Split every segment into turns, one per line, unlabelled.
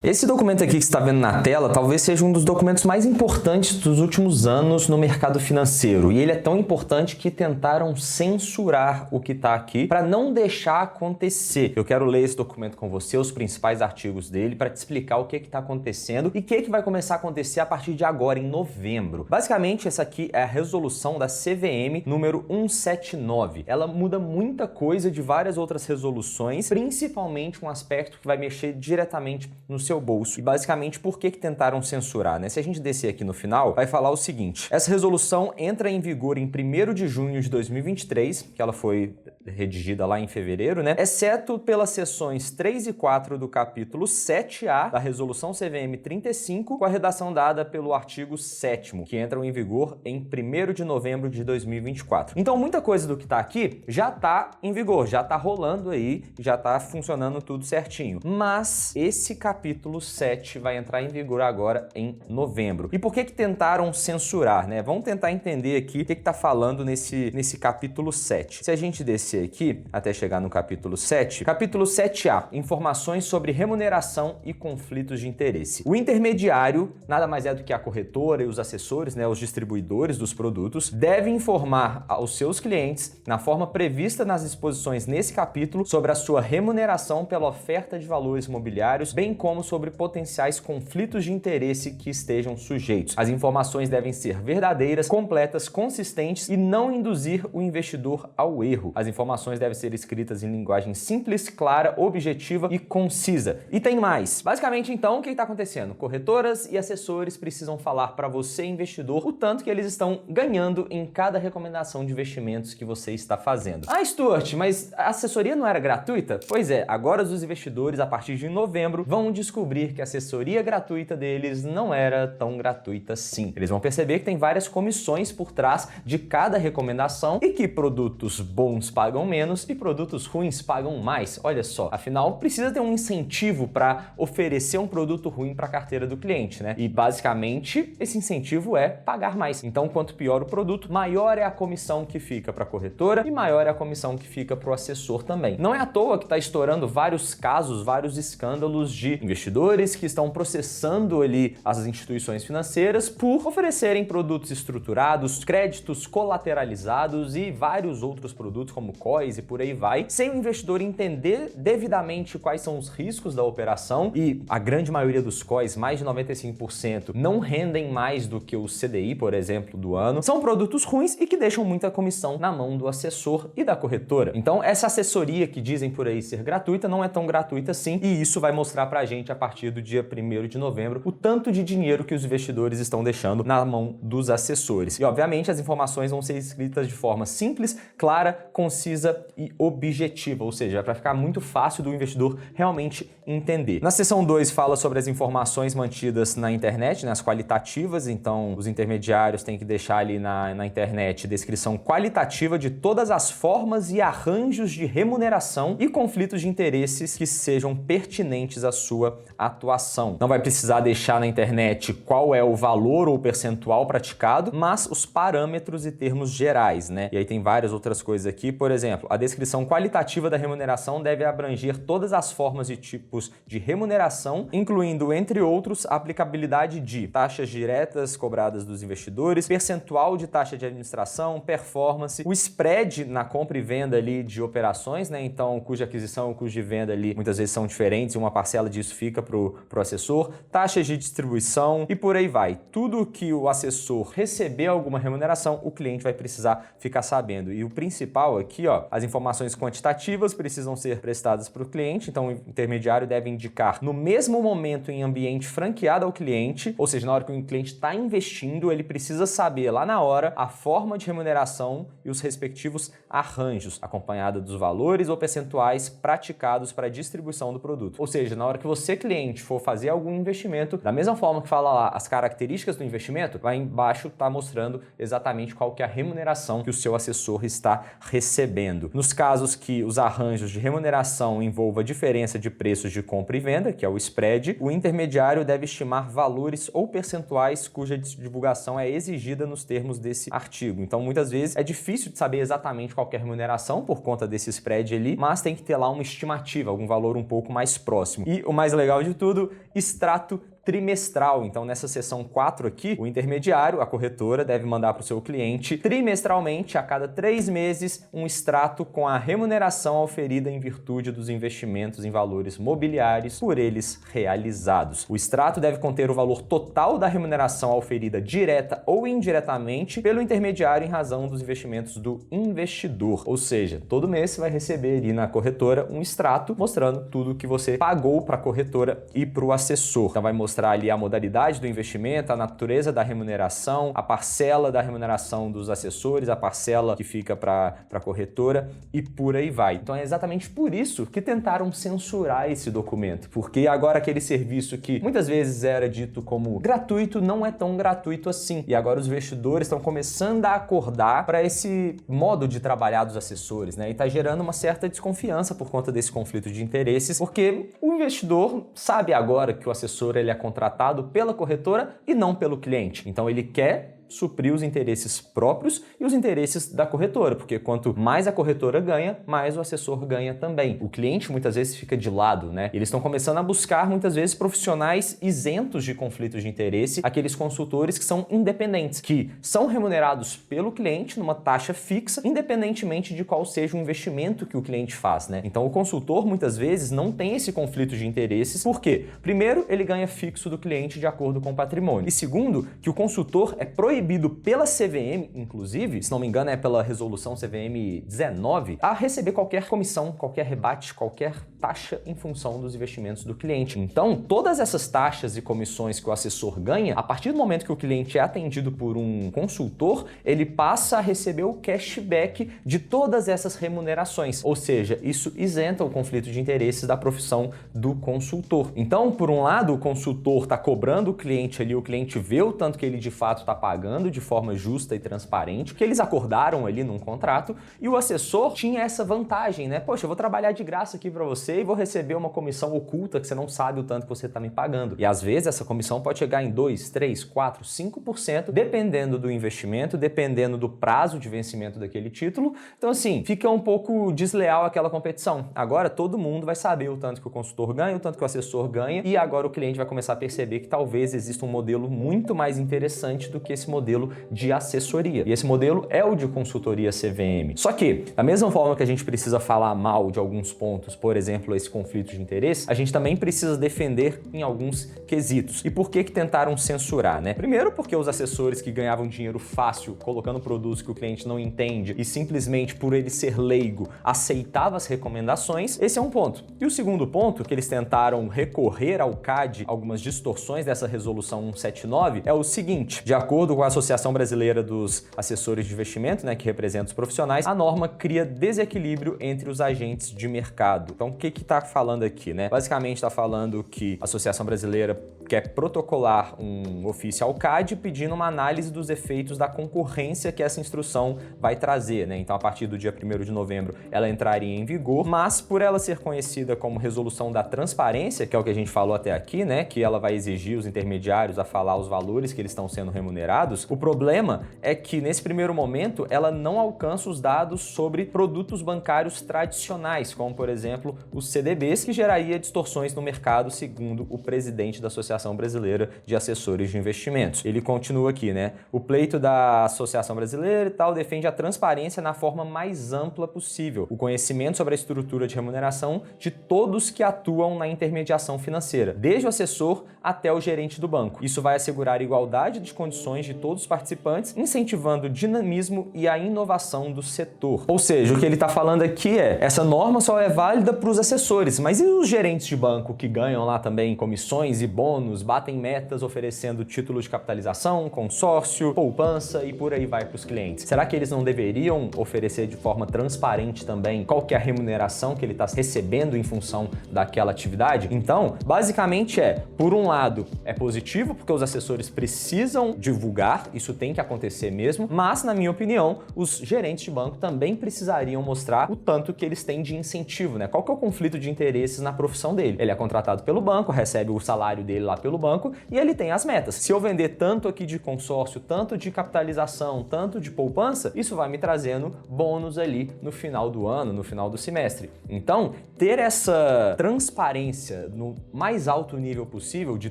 Esse documento aqui que você está vendo na tela talvez seja um dos documentos mais importantes dos últimos anos no mercado financeiro. E ele é tão importante que tentaram censurar o que está aqui para não deixar acontecer. Eu quero ler esse documento com você, os principais artigos dele, para te explicar o que está acontecendo e o que vai começar a acontecer a partir de agora, em novembro. Basicamente, essa aqui é a resolução da CVM número 179. Ela muda muita coisa de várias outras resoluções, principalmente um aspecto que vai mexer diretamente no seu bolso. E basicamente, por que tentaram censurar, né? Se a gente descer aqui no final, vai falar o seguinte: essa resolução entra em vigor em 1º de junho de 2023, que ela foi redigida lá em fevereiro, né? Exceto pelas seções 3 e 4 do capítulo 7A da resolução CVM 35, com a redação dada pelo artigo 7º, que entram em vigor em 1º de novembro de 2024. Então, muita coisa do que tá aqui já tá em vigor, já tá rolando aí, já tá funcionando tudo certinho. Mas esse capítulo 7 vai entrar em vigor agora em novembro. E por que tentaram censurar, né? Vamos tentar entender aqui o que tá falando nesse capítulo 7. Se a gente descer aqui até chegar no capítulo 7, capítulo 7A, informações sobre remuneração e conflitos de interesse. O intermediário, nada mais é do que a corretora e os assessores, né, os distribuidores dos produtos, devem informar aos seus clientes, na forma prevista nas disposições nesse capítulo, sobre a sua remuneração pela oferta de valores imobiliários, bem como sobre potenciais conflitos de interesse que estejam sujeitos. As informações devem ser verdadeiras, completas, consistentes e não induzir o investidor ao erro. As informações devem ser escritas em linguagem simples, clara, objetiva e concisa. E tem mais. Basicamente, então, o que está acontecendo? Corretoras e assessores precisam falar para você, investidor, o tanto que eles estão ganhando em cada recomendação de investimentos que você está fazendo. Ah, Stuart, mas a assessoria não era gratuita? Pois é, agora os investidores, a partir de novembro, vão descobrir que a assessoria gratuita deles não era tão gratuita assim. Eles vão perceber que tem várias comissões por trás de cada recomendação e que produtos bons pagam menos e produtos ruins pagam mais. Olha só, afinal, precisa ter um incentivo para oferecer um produto ruim para a carteira do cliente, né? E basicamente, esse incentivo é pagar mais. Então, quanto pior o produto, maior é a comissão que fica para a corretora e maior é a comissão que fica para o assessor também. Não é à toa que está estourando vários casos, vários escândalos de investidores que estão processando ali as instituições financeiras por oferecerem produtos estruturados, créditos colateralizados e vários outros produtos como COIs e por aí vai, sem o investidor entender devidamente quais são os riscos da operação. E a grande maioria dos COIs, mais de 95%, não rendem mais do que o CDI, por exemplo, do ano. São produtos ruins e que deixam muita comissão na mão do assessor e da corretora. Então, essa assessoria que dizem por aí ser gratuita não é tão gratuita assim, e isso vai mostrar pra gente a partir do dia 1º de novembro o tanto de dinheiro que os investidores estão deixando na mão dos assessores. E, obviamente, as informações vão ser escritas de forma simples, clara, concisa e objetiva, ou seja, para ficar muito fácil do investidor realmente entender. Na seção 2 fala sobre as informações mantidas na internet, né, as qualitativas. Então, os intermediários têm que deixar ali na internet descrição qualitativa de todas as formas e arranjos de remuneração e conflitos de interesses que sejam pertinentes à sua atuação. Não vai precisar deixar na internet qual é o valor ou percentual praticado, mas os parâmetros e termos gerais, né? E aí tem várias outras coisas aqui. Por exemplo, a descrição qualitativa da remuneração deve abranger todas as formas e tipos de remuneração, incluindo, entre outros, a aplicabilidade de taxas diretas cobradas dos investidores, percentual de taxa de administração, performance, o spread na compra e venda ali de operações, né? Então, o custo de aquisição e o custo de venda ali muitas vezes são diferentes e uma parcela disso fica pro assessor, taxas de distribuição e por aí vai. Tudo que o assessor receber alguma remuneração, o cliente vai precisar ficar sabendo. E o principal aqui, ó, as informações quantitativas precisam ser prestadas para o cliente, então o intermediário deve indicar no mesmo momento em ambiente franqueado ao cliente, ou seja, na hora que o cliente está investindo, ele precisa saber lá na hora a forma de remuneração e os respectivos arranjos, acompanhada dos valores ou percentuais praticados para a distribuição do produto. Ou seja, na hora que você, cliente, for fazer algum investimento, da mesma forma que fala lá as características do investimento, lá embaixo está mostrando exatamente qual que é a remuneração que o seu assessor está recebendo. recebendo. Nos casos que os arranjos de remuneração envolvam a diferença de preços de compra e venda, que é o spread, o intermediário deve estimar valores ou percentuais cuja divulgação é exigida nos termos desse artigo. Então, muitas vezes é difícil de saber exatamente qual é a remuneração por conta desse spread ali, mas tem que ter lá uma estimativa, algum valor um pouco mais próximo. E o mais legal de tudo, extrato trimestral. Então, nessa seção 4 aqui, o intermediário, a corretora, deve mandar para o seu cliente trimestralmente, a cada 3 meses, um extrato com a remuneração auferida em virtude dos investimentos em valores mobiliários por eles realizados. O extrato deve conter o valor total da remuneração auferida direta ou indiretamente pelo intermediário em razão dos investimentos do investidor. Ou seja, todo mês você vai receber ali na corretora um extrato mostrando tudo que você pagou para a corretora e para o assessor. Então, vai mostrar ali a modalidade do investimento, a natureza da remuneração, a parcela da remuneração dos assessores, a parcela que fica para a corretora e por aí vai. Então é exatamente por isso que tentaram censurar esse documento, porque agora aquele serviço que muitas vezes era dito como gratuito não é tão gratuito assim. E agora os investidores estão começando a acordar para esse modo de trabalhar dos assessores, né? E está gerando uma certa desconfiança por conta desse conflito de interesses, porque o investidor sabe agora que o assessor ele é contratado pela corretora e não pelo cliente. Então ele quer suprir os interesses próprios e os interesses da corretora, porque quanto mais a corretora ganha, mais o assessor ganha também. O cliente muitas vezes fica de lado, né? Eles estão começando a buscar muitas vezes profissionais isentos de conflitos de interesse, aqueles consultores que são independentes, que são remunerados pelo cliente numa taxa fixa, independentemente de qual seja o investimento que o cliente faz, né? Então o consultor muitas vezes não tem esse conflito de interesses, porque primeiro, ele ganha fixo do cliente de acordo com o patrimônio, e segundo, que o consultor é proibido pela CVM, inclusive, se não me engano é pela resolução CVM 19, a receber qualquer comissão, qualquer rebate, qualquer taxa em função dos investimentos do cliente. Então, todas essas taxas e comissões que o assessor ganha, a partir do momento que o cliente é atendido por um consultor, ele passa a receber o cashback de todas essas remunerações, ou seja, isso isenta o conflito de interesses da profissão do consultor. Então, por um lado, o consultor está cobrando o cliente ali, o cliente vê o tanto que ele de fato está pagando de forma justa e transparente, que eles acordaram ali num contrato, e o assessor tinha essa vantagem, né? Poxa, eu vou trabalhar de graça aqui para você e vou receber uma comissão oculta que você não sabe o tanto que você está me pagando. E às vezes essa comissão pode chegar em 2, 3, 4, 5%, dependendo do investimento, dependendo do prazo de vencimento daquele título. Então assim, fica um pouco desleal aquela competição. Agora todo mundo vai saber o tanto que o consultor ganha, o tanto que o assessor ganha, e agora o cliente vai começar a perceber que talvez exista um modelo muito mais interessante do que esse modelo de assessoria. E esse modelo é o de consultoria CVM. Só que, da mesma forma que a gente precisa falar mal de alguns pontos, por exemplo, esse conflito de interesse, a gente também precisa defender em alguns quesitos. E por que tentaram censurar, né? Primeiro, porque os assessores que ganhavam dinheiro fácil, colocando produtos que o cliente não entende e simplesmente por ele ser leigo, aceitava as recomendações, esse é um ponto. E o segundo ponto, que eles tentaram recorrer ao CAD, algumas distorções dessa resolução 179, é o seguinte: de acordo com a Associação Brasileira dos Assessores de Investimento, né, que representa os profissionais, a norma cria desequilíbrio entre os agentes de mercado. Então, o que está falando aqui, né? Basicamente está falando que a Associação Brasileira quer protocolar um ofício ao CAD pedindo uma análise dos efeitos da concorrência que essa instrução vai trazer, né? Então, a partir do dia 1º de novembro, ela entraria em vigor, mas por ela ser conhecida como resolução da transparência, que é o que a gente falou até aqui, né, que ela vai exigir os intermediários a falar os valores que eles estão sendo remunerados, o problema é que, nesse primeiro momento, ela não alcança os dados sobre produtos bancários tradicionais, como, por exemplo, os CDBs, que geraria distorções no mercado, segundo o presidente da Associação Brasileira de Assessores de Investimentos. Ele continua aqui, né? O pleito da Associação Brasileira e tal defende a transparência na forma mais ampla possível, o conhecimento sobre a estrutura de remuneração de todos que atuam na intermediação financeira, desde o assessor até o gerente do banco. Isso vai assegurar a igualdade de condições de todos os participantes, incentivando o dinamismo e a inovação do setor. Ou seja, o que ele está falando aqui é, essa norma só é válida para os assessores, mas e os gerentes de banco que ganham lá também comissões e bônus bônus, batem metas oferecendo títulos de capitalização, consórcio, poupança e por aí vai para os clientes. Será que eles não deveriam oferecer de forma transparente também qual que é a remuneração que ele está recebendo em função daquela atividade? Então, basicamente por um lado, é positivo porque os assessores precisam divulgar, isso tem que acontecer mesmo, mas, na minha opinião, os gerentes de banco também precisariam mostrar o tanto que eles têm de incentivo, né? Qual que é o conflito de interesses na profissão dele? Ele é contratado pelo banco, recebe o salário dele lá pelo banco e ele tem as metas. Se eu vender tanto aqui de consórcio, tanto de capitalização, tanto de poupança, isso vai me trazendo bônus ali no final do ano, no final do semestre. Então, ter essa transparência no mais alto nível possível de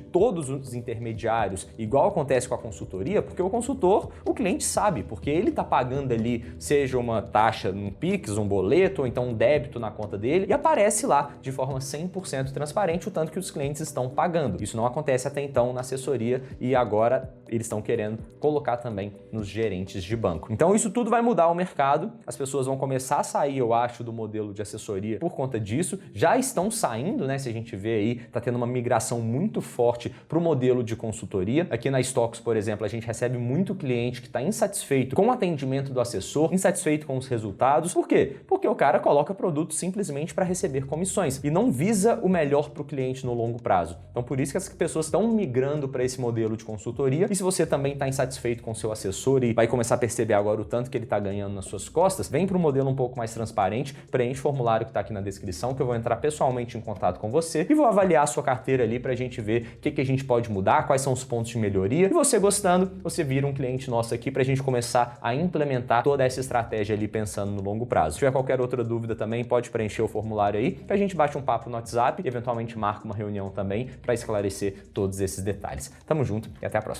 todos os intermediários, igual acontece com a consultoria, porque o consultor, o cliente sabe, porque ele está pagando ali, seja uma taxa num Pix, um boleto, ou então um débito na conta dele, e aparece lá de forma 100% transparente o tanto que os clientes estão pagando. Isso não acontece até então na assessoria e agora eles estão querendo colocar também nos gerentes de banco. Então isso tudo vai mudar o mercado, as pessoas vão começar a sair, eu acho, do modelo de assessoria por conta disso, já estão saindo, né? Se a gente vê aí, tá tendo uma migração muito forte para o modelo de consultoria. Aqui na Stocks, por exemplo, a gente recebe muito cliente que está insatisfeito com o atendimento do assessor, insatisfeito com os resultados. Por quê? Porque o cara coloca produto simplesmente para receber comissões e não visa o melhor para o cliente no longo prazo. Então por isso que as pessoas estão migrando para esse modelo de consultoria. E se você também está insatisfeito com o seu assessor e vai começar a perceber agora o tanto que ele está ganhando nas suas costas, vem para um modelo um pouco mais transparente, preenche o formulário que está aqui na descrição, que eu vou entrar pessoalmente em contato com você e vou avaliar a sua carteira ali para a gente ver o que a gente pode mudar, quais são os pontos de melhoria. E você gostando, você vira um cliente nosso aqui para a gente começar a implementar toda essa estratégia ali pensando no longo prazo. Se tiver qualquer outra dúvida também, pode preencher o formulário aí, que a gente bate um papo no WhatsApp e eventualmente marca uma reunião também para esclarecer todos esses detalhes. Tamo junto e até a próxima.